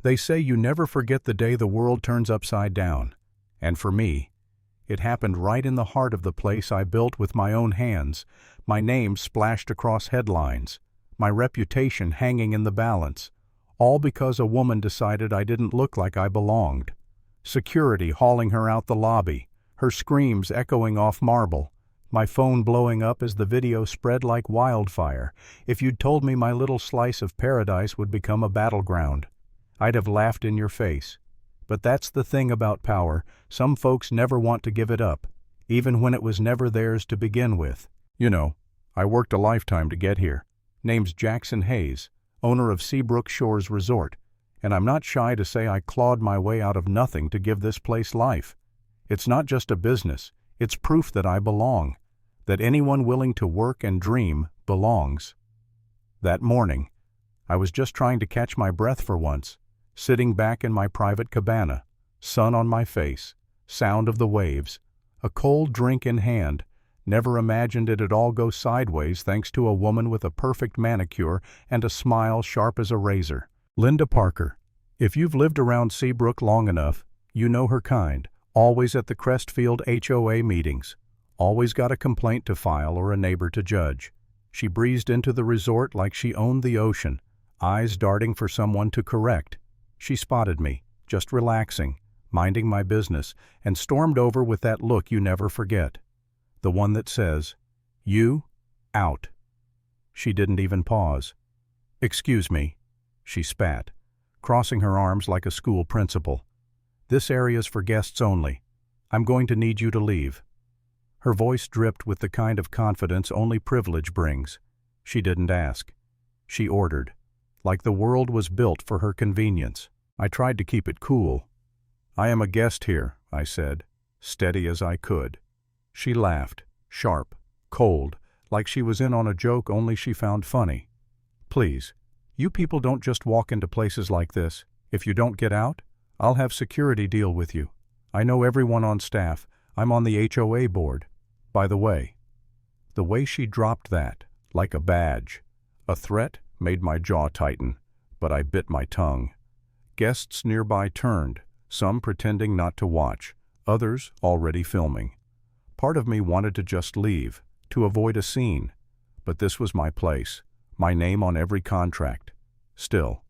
They say you never forget the day the world turns upside down. And for me, it happened right in the heart of the place I built with my own hands, my name splashed across headlines, my reputation hanging in the balance, all because a woman decided I didn't look like I belonged. Security hauling her out the lobby, her screams echoing off marble, my phone blowing up as the video spread like wildfire. If you'd told me my little slice of paradise would become a battleground, I'd have laughed in your face. But that's the thing about power, some folks never want to give it up, even when it was never theirs to begin with. You know, I worked a lifetime to get here. Name's Jackson Hayes, owner of Seabrook Shores Resort, and I'm not shy to say I clawed my way out of nothing to give this place life. It's not just a business, it's proof that I belong, that anyone willing to work and dream belongs. That morning, I was just trying to catch my breath for once, sitting back in my private cabana, sun on my face, sound of the waves, a cold drink in hand. Never imagined it'd all go sideways thanks to a woman with a perfect manicure and a smile sharp as a razor. Linda Parker. If you've lived around Seabrook long enough, you know her kind. Always at the Crestfield HOA meetings. Always got a complaint to file or a neighbor to judge. She breezed into the resort like she owned the ocean, eyes darting for someone to correct. She spotted me, just relaxing, minding my business, and stormed over with that look you never forget. The one that says, "You, out." She didn't even pause. "Excuse me," she spat, crossing her arms like a school principal. "This area's for guests only. I'm going to need you to leave." Her voice dripped with the kind of confidence only privilege brings. She didn't ask. She ordered, like the world was built for her convenience. I tried to keep it cool. "I am a guest here," I said, steady as I could. She laughed, sharp, cold, like she was in on a joke only she found funny. "Please, you people don't just walk into places like this. If you don't get out, I'll have security deal with you. I know everyone on staff. I'm on the HOA board. By the way she dropped that, like a badge, a threat, made my jaw tighten, but I bit my tongue. Guests nearby turned, some pretending not to watch, others already filming. Part of me wanted to just leave, to avoid a scene, but this was my place, my name on every contract. Still,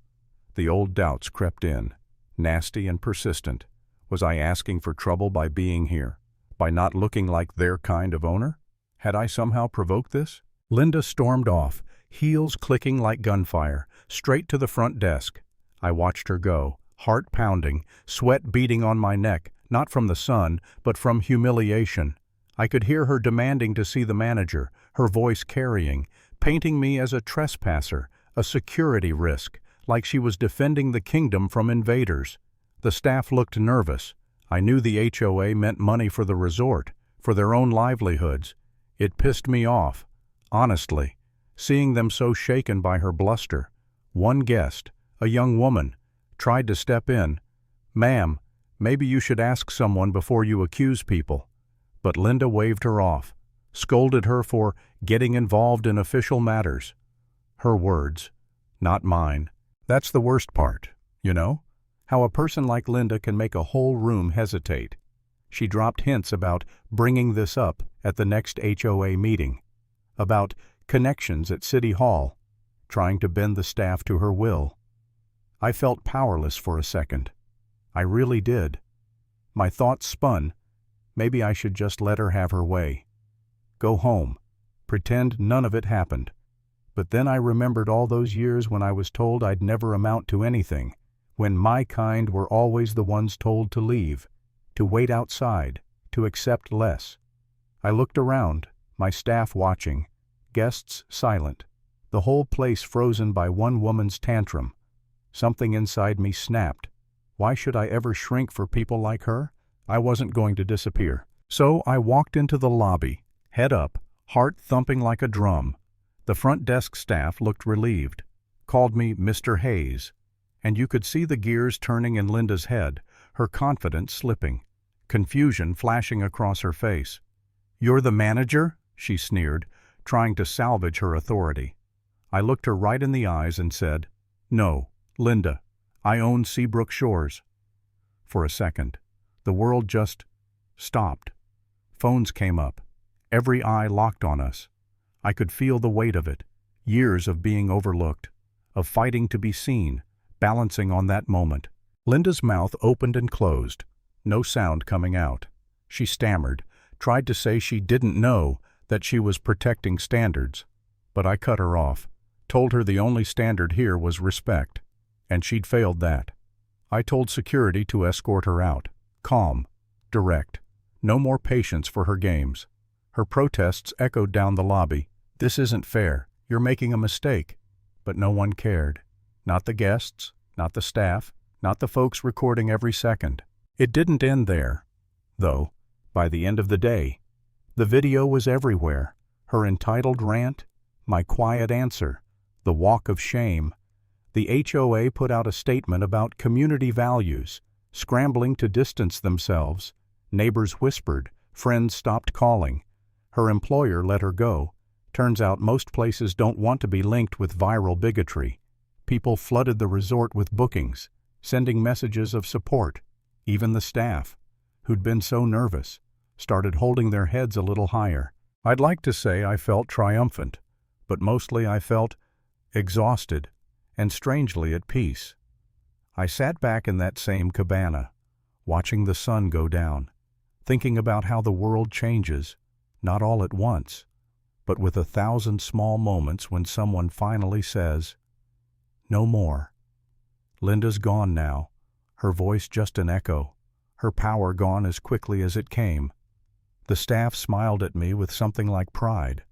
the old doubts crept in, nasty and persistent. Was I asking for trouble by being here, by not looking like their kind of owner? Had I somehow provoked this? Linda stormed off, heels clicking like gunfire, straight to the front desk. I watched her go, heart pounding, sweat beading on my neck, not from the sun, but from humiliation. I could hear her demanding to see the manager, her voice carrying, painting me as a trespasser, a security risk, like she was defending the kingdom from invaders. The staff looked nervous. I knew the HOA meant money for the resort, for their own livelihoods. It pissed me off, honestly, seeing them so shaken by her bluster. One guest, a young woman, tried to step in. "Ma'am, maybe you should ask someone before you accuse people." But Linda waved her off, scolded her for getting involved in official matters. Her words, not mine. That's the worst part, you know? How a person like Linda can make a whole room hesitate. She dropped hints about bringing this up at the next HOA meeting, about connections at City Hall, trying to bend the staff to her will. I felt powerless for a second. I really did. My thoughts spun. Maybe I should just let her have her way. Go home. Pretend none of it happened. But then I remembered all those years when I was told I'd never amount to anything, when my kind were always the ones told to leave, to wait outside, to accept less. I looked around, my staff watching, guests silent, the whole place frozen by one woman's tantrum. Something inside me snapped. Why should I ever shrink for people like her? I wasn't going to disappear. So I walked into the lobby, head up, heart thumping like a drum. The front desk staff looked relieved, called me Mr. Hayes, and you could see the gears turning in Linda's head, her confidence slipping, confusion flashing across her face. "You're the manager?" she sneered, trying to salvage her authority. I looked her right in the eyes and said, "No, Linda, I own Seabrook Shores. For a second, the world just stopped. Phones came up. Every eye locked on us. I could feel the weight of it. Years of being overlooked, of fighting to be seen, balancing on that moment. Linda's mouth opened and closed, no sound coming out. She stammered, tried to say she didn't know, that she was protecting standards. But I cut her off, told her the only standard here was respect, and she'd failed that. I told security to escort her out, calm, direct, no more patience for her games. Her protests echoed down the lobby. This isn't fair, you're making a mistake. But no one cared. Not the guests, not the staff, not the folks recording every second. It didn't end there, though. By the end of the day, the video was everywhere. Her entitled rant, my quiet answer, the walk of shame. The HOA put out a statement about community values, scrambling to distance themselves. Neighbors whispered, friends stopped calling. Her employer let her go. Turns out most places don't want to be linked with viral bigotry. People flooded the resort with bookings, sending messages of support. Even the staff, who'd been so nervous, started holding their heads a little higher. I'd like to say I felt triumphant, but mostly I felt exhausted and strangely at peace. I sat back in that same cabana, watching the sun go down, thinking about how the world changes, not all at once, but with 1,000 small moments when someone finally says, "No more." Linda's gone now, her voice just an echo, her power gone as quickly as it came. The staff smiled at me with something like pride.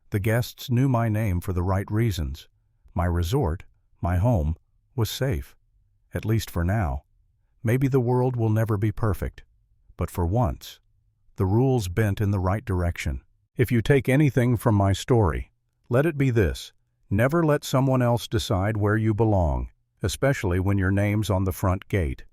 The guests knew my name for the right reasons. My resort, my home, was safe, at least for now. Maybe the world will never be perfect, but for once, the rules bent in the right direction. If you take anything from my story, let it be this: never let someone else decide where you belong, especially when your name's on the front gate.